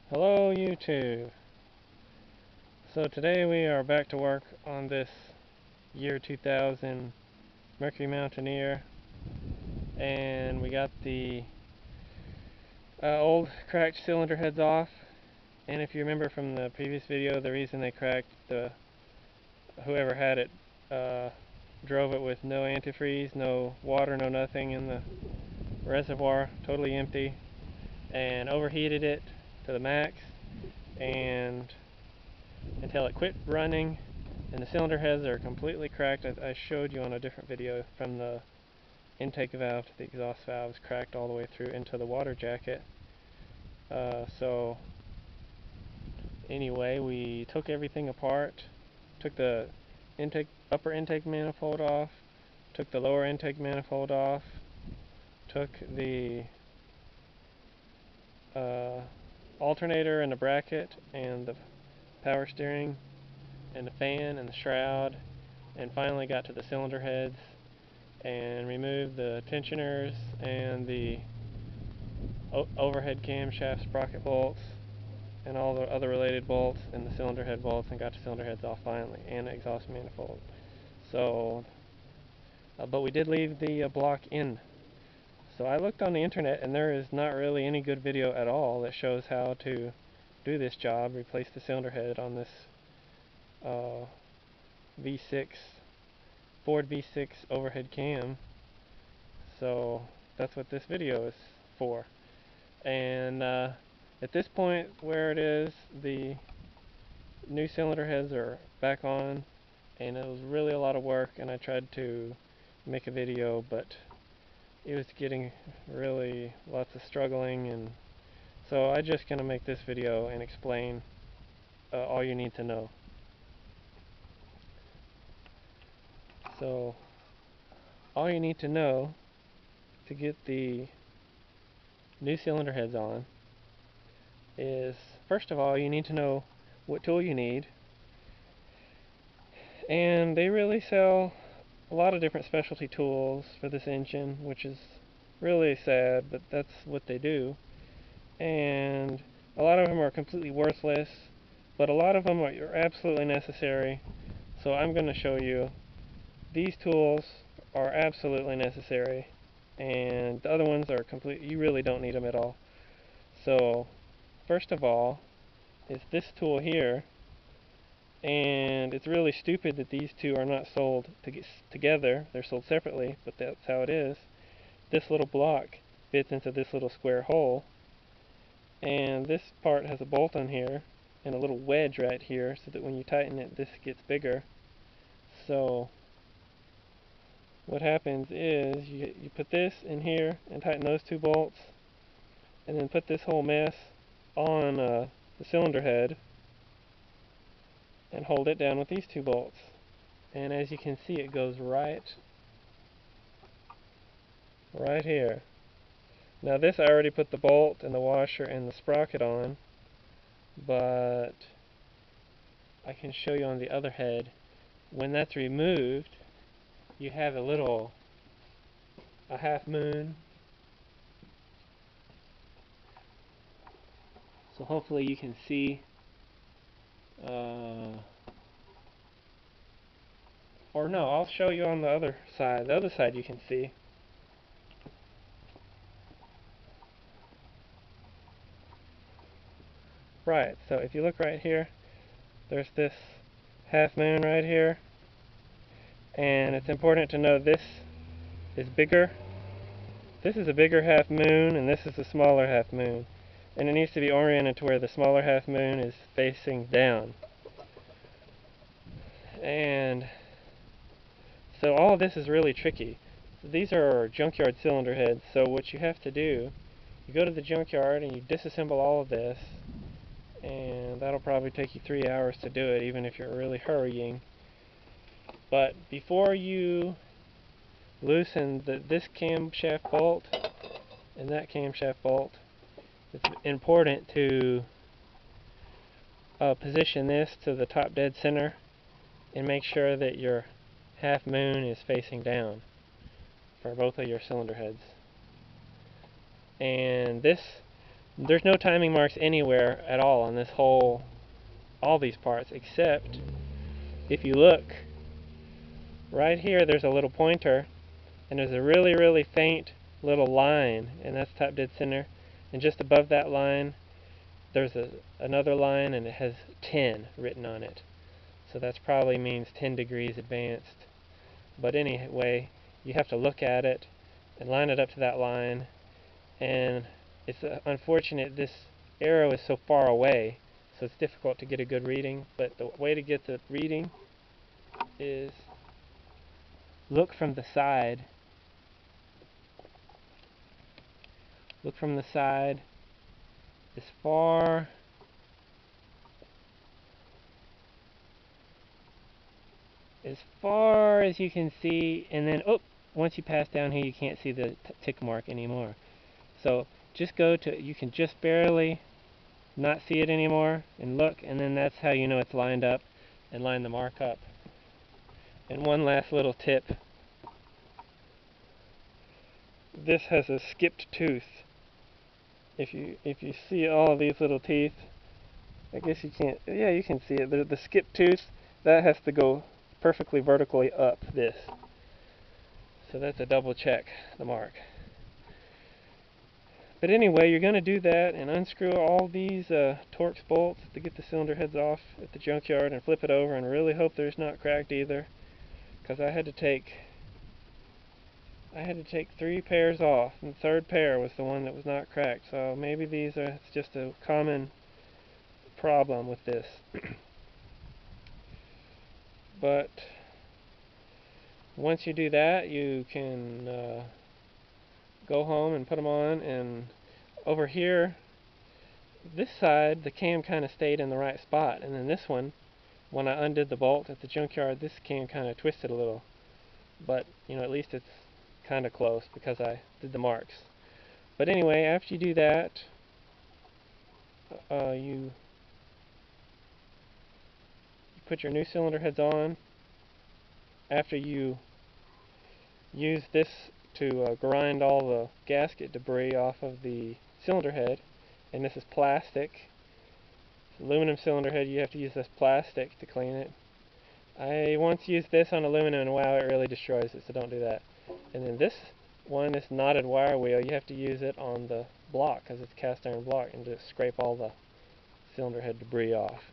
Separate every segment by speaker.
Speaker 1: Hello YouTube. So today we are back to work on this year 2000 Mercury Mountaineer, and we got the old cracked cylinder heads off. And if you remember from the previous video, the reason they cracked, whoever had it drove it with no antifreeze, no water, no nothing in the reservoir, totally empty, and overheated it to the max, and until it quit running, and the cylinder heads are completely cracked. I showed you on a different video from the intake valve to the exhaust valves cracked all the way through into the water jacket. So anyway, we took everything apart, took the upper intake manifold off, took the lower intake manifold off, took the alternator and the bracket and the power steering and the fan and the shroud, and finally got to the cylinder heads and removed the tensioners and the overhead camshaft sprocket bolts and all the other related bolts and the cylinder head bolts, and got the cylinder heads off finally, and the exhaust manifold. So but we did leave the block in. So I looked on the internet, and there is not really any good video at all that shows how to do this job, replace the cylinder head on this V6 Ford V6 overhead cam. So that's what this video is for. And at this point where it is, the new cylinder heads are back on, and it was really a lot of work, and I tried to make a video, but it was getting really lots of struggling, and so I'm just going to make this video and explain all you need to know. So all you need to know to get the new cylinder heads on is, first of all, you need to know what tool you need. And they really sell a lot of different specialty tools for this engine, which is really sad, but that's what they do. And a lot of them are completely worthless, but a lot of them are absolutely necessary. So I'm going to show you these tools are absolutely necessary, and the other ones are you really don't need them at all. So first of all is this tool here, and it's really stupid that these two are not sold together. They're sold separately, but that's how it is. This little block fits into this little square hole, and this part has a bolt on here and a little wedge right here, so that when you tighten it, this gets bigger. So what happens is you put this in here and tighten those two bolts, and then put this whole mess on the cylinder head and hold it down with these two bolts. And as you can see, it goes right here. Now this, I already put the bolt and the washer and the sprocket on, but I can show you on the other head. When that's removed, you have a half moon. So hopefully you can see, or no, I'll show you on the other side. The other side you can see. Right, so if you look right here, there's this half moon right here, and it's important to know this is bigger. This is a bigger half moon, and this is a smaller half moon, and it needs to be oriented to where the smaller half moon is facing down. And so all of this is really tricky. These are junkyard cylinder heads, so what you have to do, you go to the junkyard and you disassemble all of this, and that'll probably take you 3 hours to do it, even if you're really hurrying. But before you loosen this camshaft bolt and that camshaft bolt, it's important to position this to the top dead center and make sure that your half moon is facing down for both of your cylinder heads. And this There's no timing marks anywhere at all on this whole, all these parts, except if you look right here, there's a little pointer, and there's a really, really faint little line, and that's top dead center. And just above that line, there's another line, and it has 10 written on it. So that probably means 10 degrees advanced. But anyway, you have to look at it and line it up to that line. And it's unfortunate this arrow is so far away, so it's difficult to get a good reading. But the way to get the reading is look from the side. Look from the side as far as you can see, and then once you pass down here you can't see the tick mark anymore. So just go to, you can just barely not see it anymore, and look, and then that's how you know it's lined up, and line the mark up. And one last little tip. This has a skipped tooth. If you see all of these little teeth, I guess you can't, yeah, you can see it. The skipped tooth, that has to go perfectly vertically up this. So that's a double check the mark. But anyway, you're going to do that and unscrew all these Torx bolts to get the cylinder heads off at the junkyard, and flip it over and really hope there's not cracked either, because I had to take 3 pairs off, and the third pair was the one that was not cracked. So maybe it's just a common problem with this. But once you do that, you can go home and put them on. And over here, this side, the cam kind of stayed in the right spot, and then this one, when I undid the bolt at the junkyard, this cam kind of twisted a little. But at least it's kind of close because I did the marks. But anyway, after you do that, you put your new cylinder heads on. After you use this to grind all the gasket debris off of the cylinder head, and this is plastic, aluminum cylinder head, you have to use this plastic to clean it. I once used this on aluminum, and wow, it really destroys it, so don't do that. And then this one, this knotted wire wheel, you have to use it on the block because it's cast iron block, and just scrape all the cylinder head debris off.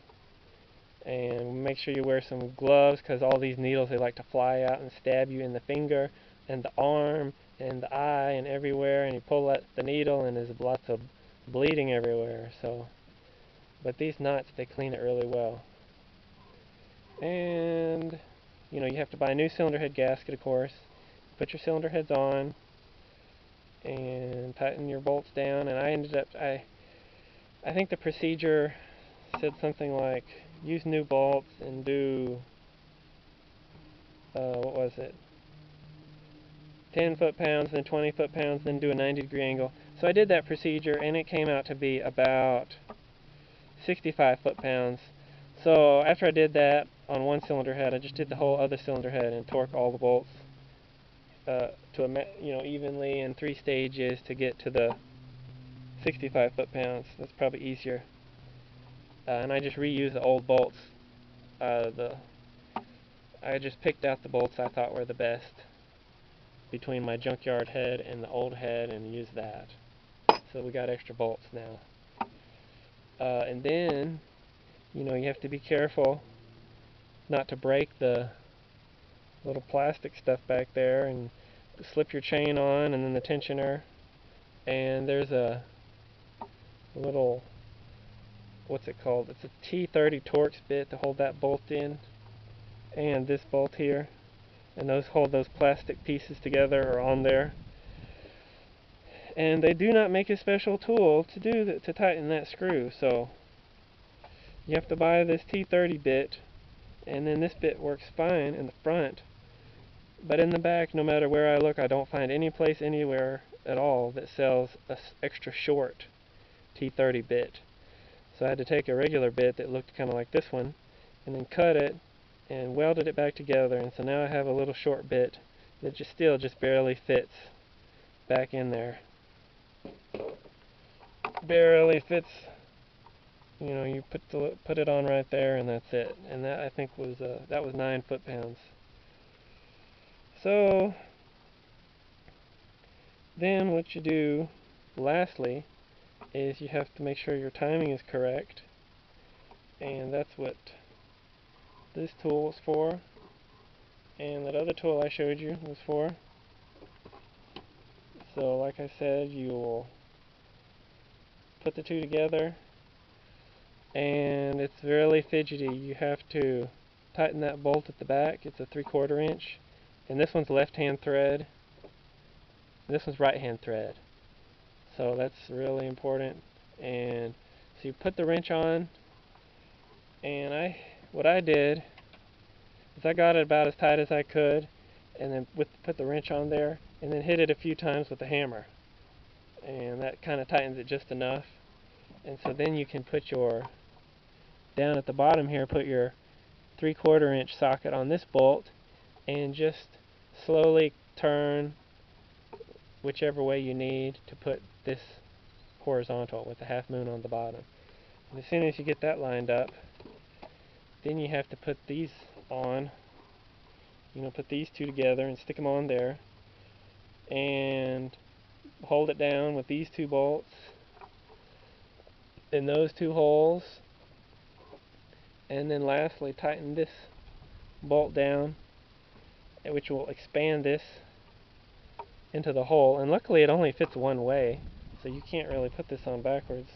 Speaker 1: And make sure you wear some gloves, because all these needles, they like to fly out and stab you in the finger and the arm and the eye and everywhere, and you pull at the needle and there's lots of bleeding everywhere. So, but these knots, they clean it really well. And you have to buy a new cylinder head gasket, of course. Put your cylinder heads on and tighten your bolts down. And I think the procedure said something like, use new bolts and do, what was it, 10 foot-pounds, then 20 foot-pounds, then do a 90-degree angle. So I did that procedure, and it came out to be about 65 foot-pounds. So after I did that on one cylinder head, I just did the whole other cylinder head and torque all the bolts to evenly in 3 stages to get to the 65 foot-pounds. That's probably easier. And I just reused the old bolts. I just picked out the bolts I thought were the best between my junkyard head and the old head, and used that. So we got extra bolts now. And then, you have to be careful not to break the little plastic stuff back there, and slip your chain on, and then the tensioner. And there's a little, what's it called? It's a T30 Torx bit to hold that bolt in, and this bolt here, and those hold those plastic pieces together or on there. And they do not make a special tool to tighten that screw, so you have to buy this T30 bit, and then this bit works fine in the front, but in the back, no matter where I look, I don't find any place anywhere at all that sells an extra short T30 bit. So I had to take a regular bit that looked kind of like this one, and then cut it and welded it back together, and so now I have a little short bit that still just barely fits back in there. barely fits. You know, you put it on right there, and that's it. And that, I think, was that was 9 foot-pounds. So then what you do lastly is you have to make sure your timing is correct, and that's what this tool is for, and that other tool I showed you was for. So like I said, you'll put the two together, and it's really fidgety. You have to tighten that bolt at the back. It's a 3/4 inch, and this one's left-hand thread, and this one's right-hand thread. So that's really important. And so you put the wrench on, and what I did is I got it about as tight as I could, and then put the wrench on there, and then hit it a few times with the hammer, and that kind of tightens it just enough. And so then you can put down at the bottom here, put your 3/4 inch socket on this bolt, and just slowly turn whichever way you need to put this horizontal with the half moon on the bottom. And as soon as you get that lined up, then you have to put these on. You know, put these two together and stick them on there, and hold it down with these two bolts in those two holes, and then lastly tighten this bolt down, which will expand this into the hole. And luckily it only fits one way, so you can't really put this on backwards,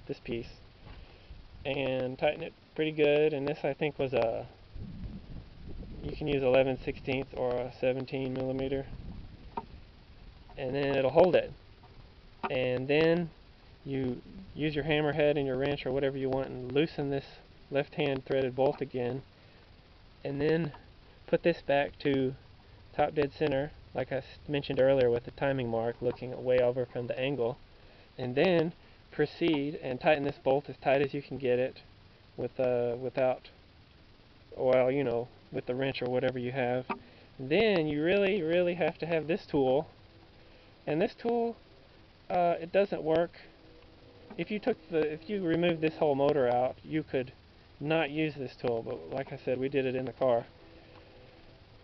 Speaker 1: this piece, and tighten it pretty good. And this, I think, was you can use 11/16 or a 17 millimeter, and then it'll hold it. And then you use your hammerhead and your wrench or whatever you want and loosen this left-hand threaded bolt again, and then put this back to top dead center, like I mentioned earlier, with the timing mark looking way over from the angle. And then proceed and tighten this bolt as tight as you can get it without, well, you know, with the wrench or whatever you have. And then you really have to have this tool, and this tool, it doesn't work. If you removed this whole motor out, you could not use this tool, but like I said, we did it in the car.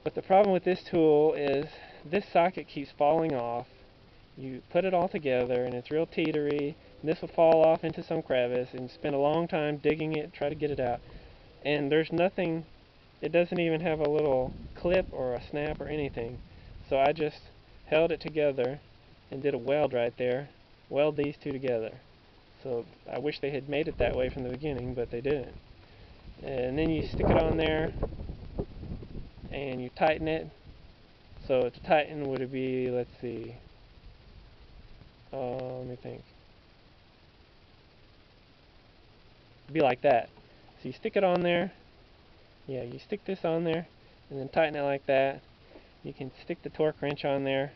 Speaker 1: But the problem with this tool is this socket keeps falling off. You put it all together and it's real teetery, and this will fall off into some crevice, and spend a long time digging it, try to get it out. And there's nothing, it doesn't even have a little clip or a snap or anything. So I just held it together and did a weld right there, weld these two together. So I wish they had made it that way from the beginning, but they didn't. And then you stick it on there and you tighten it. So to tighten, would it be, let's see, let me think. It'd be like that. So you stick it on there. Yeah, you stick this on there and then tighten it like that. You can stick the torque wrench on there,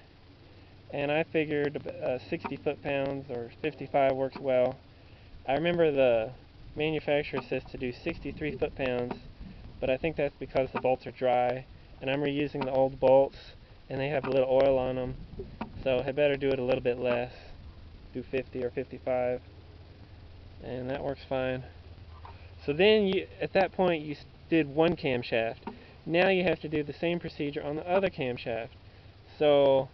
Speaker 1: and I figured 60 foot-pounds or 55 works well. I remember the manufacturer says to do 63 foot-pounds, but I think that's because the bolts are dry, and I'm reusing the old bolts, and they have a little oil on them, so I better do it a little bit less, do 50 or 55, and that works fine. So then at that point you did one camshaft. Now you have to do the same procedure on the other camshaft. So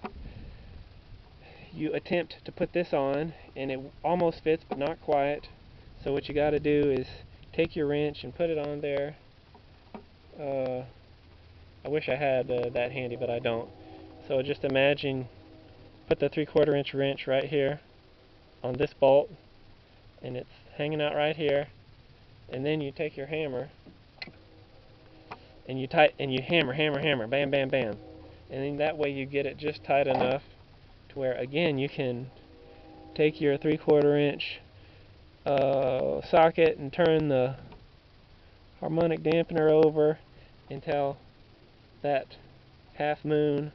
Speaker 1: you attempt to put this on, and it almost fits but not quite. So what you got to do is take your wrench and put it on there. I wish I had that handy, but I don't. So just imagine, put the 3/4 inch wrench right here on this bolt, and it's hanging out right here. And then you take your hammer and you hammer, bam, bam, bam, and then that way you get it just tight enough to where, again, you can take your 3/4 inch socket and turn the harmonic dampener over until that half moon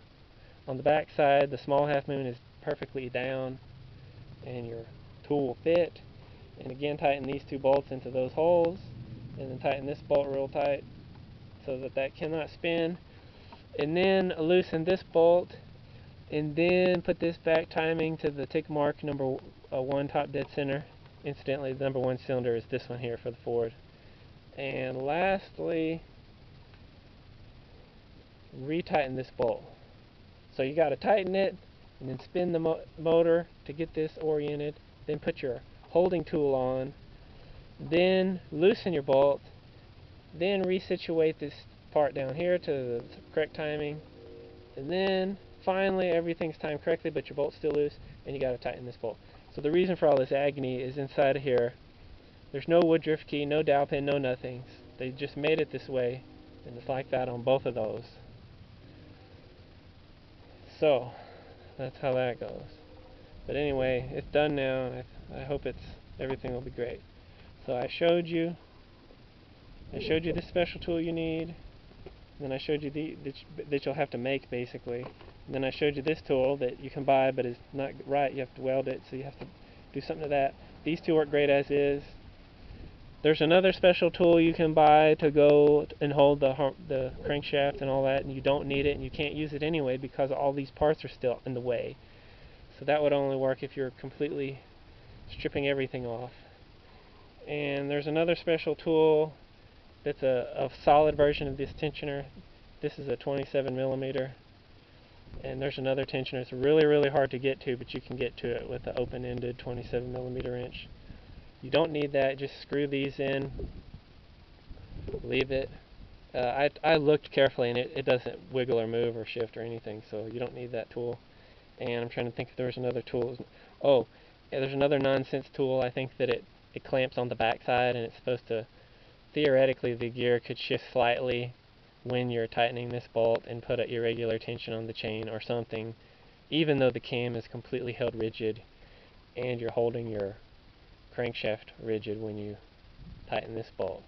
Speaker 1: on the back side, the small half moon, is perfectly down, and your tool will fit. And again, tighten these two bolts into those holes, and then tighten this bolt real tight so that cannot spin. And then loosen this bolt and then put this back timing to the tick mark number 1 top dead center. Incidentally, the number 1 cylinder is this one here for the Ford. And lastly, retighten this bolt. So you got to tighten it and then spin the motor to get this oriented, then put your holding tool on, then loosen your bolt, then resituate this part down here to the correct timing, and then finally everything's timed correctly but your bolt's still loose and you got to tighten this bolt. So the reason for all this agony is inside of here. There's no wood drift key, no dowel pin, no nothings. They just made it this way, and it's like that on both of those. So that's how that goes. But anyway, it's done now, and I hope everything will be great. So I showed you this special tool you need. Then I showed you that you'll have to make, basically. And then I showed you this tool that you can buy, but it's not right. You have to weld it, so you have to do something to that. These two work great as is. There's another special tool you can buy to go and hold the crankshaft and all that, and you don't need it, and you can't use it anyway because all these parts are still in the way. So that would only work if you're completely stripping everything off. And there's another special tool that's a solid version of this tensioner. This is a 27mm, and there's another tensioner. It's really hard to get to, but you can get to it with the open-ended 27mm wrench. You don't need that. Just screw these in, leave it. I looked carefully, and it doesn't wiggle or move or shift or anything, so you don't need that tool. And I'm trying to think if there was another tool. Oh, yeah, there's another nonsense tool. I think that it clamps on the backside, and it's supposed to, theoretically, the gear could shift slightly when you're tightening this bolt and put an irregular tension on the chain or something, even though the cam is completely held rigid and you're holding your crankshaft rigid when you tighten this bolt.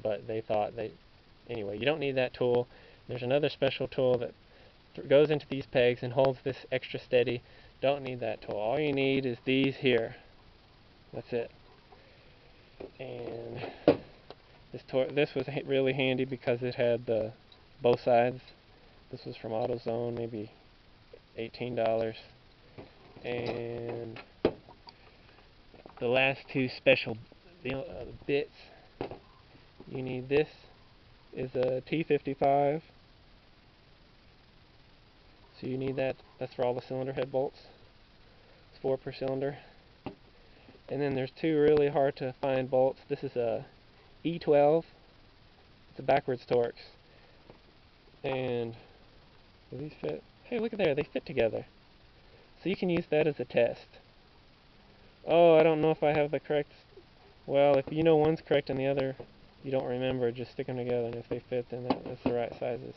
Speaker 1: But they thought anyway, you don't need that tool. There's another special tool that goes into these pegs and holds this extra steady. Don't need that tool. All you need is these here. That's it. And this was really handy because it had both sides. This was from AutoZone, maybe $18. And the last two special bits you need, this is a T55. So you need that. That's for all the cylinder head bolts. It's 4 per cylinder. And then there's two really hard to find bolts. This is a E12. It's a backwards Torx. And do these fit? Hey, look at there. They fit together. So you can use that as a test. Oh, I don't know if I have the correct. Well, if you know one's correct and the other you don't remember, just stick them together, and if they fit, then that's the right sizes.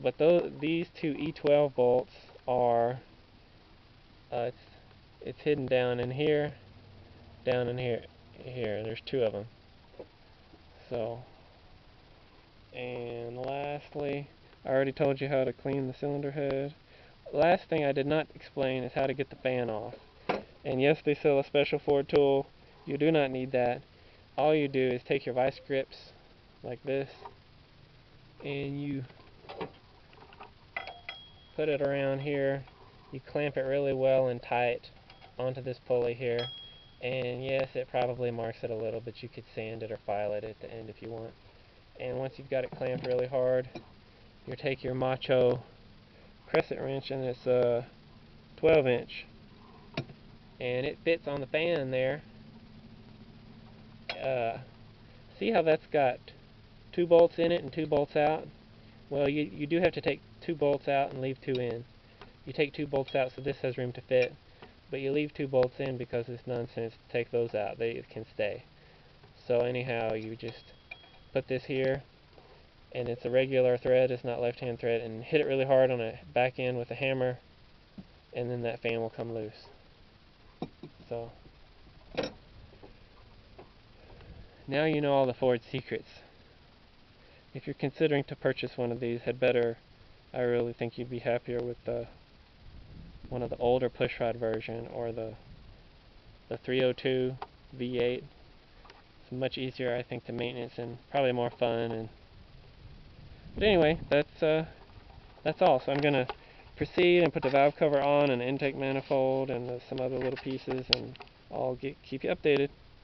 Speaker 1: But these two E12 bolts are, it's hidden down in here, and there's two of them. So, and lastly, I already told you how to clean the cylinder head. Last thing I did not explain is how to get the fan off. And yes, they sell a special Ford tool. You do not need that. All you do is take your vice grips like this, and you put it around here. You clamp it really well and tight onto this pulley here. And yes, it probably marks it a little, but you could sand it or file it at the end if you want. And once you've got it clamped really hard, you take your Macho crescent wrench, and it's a 12-inch. And it fits on the fan there. See how that's got 2 bolts in it and 2 bolts out? Well, you do have to take 2 bolts out and leave 2 in. You take 2 bolts out so this has room to fit, but you leave 2 bolts in because it's nonsense to take those out. They can stay. So anyhow, you just put this here, and it's a regular thread, it's not left-hand thread, and hit it really hard on a back end with a hammer, and then that fan will come loose. So now you know all the Ford secrets. If you're considering to purchase one of these, I really think you'd be happier with one of the older pushrod version, or the 302 V8. It's much easier, I think, to maintenance, and probably more fun, and But anyway, that's all. So I'm going to proceed and put the valve cover on and the intake manifold and some other little pieces, and I'll keep you updated.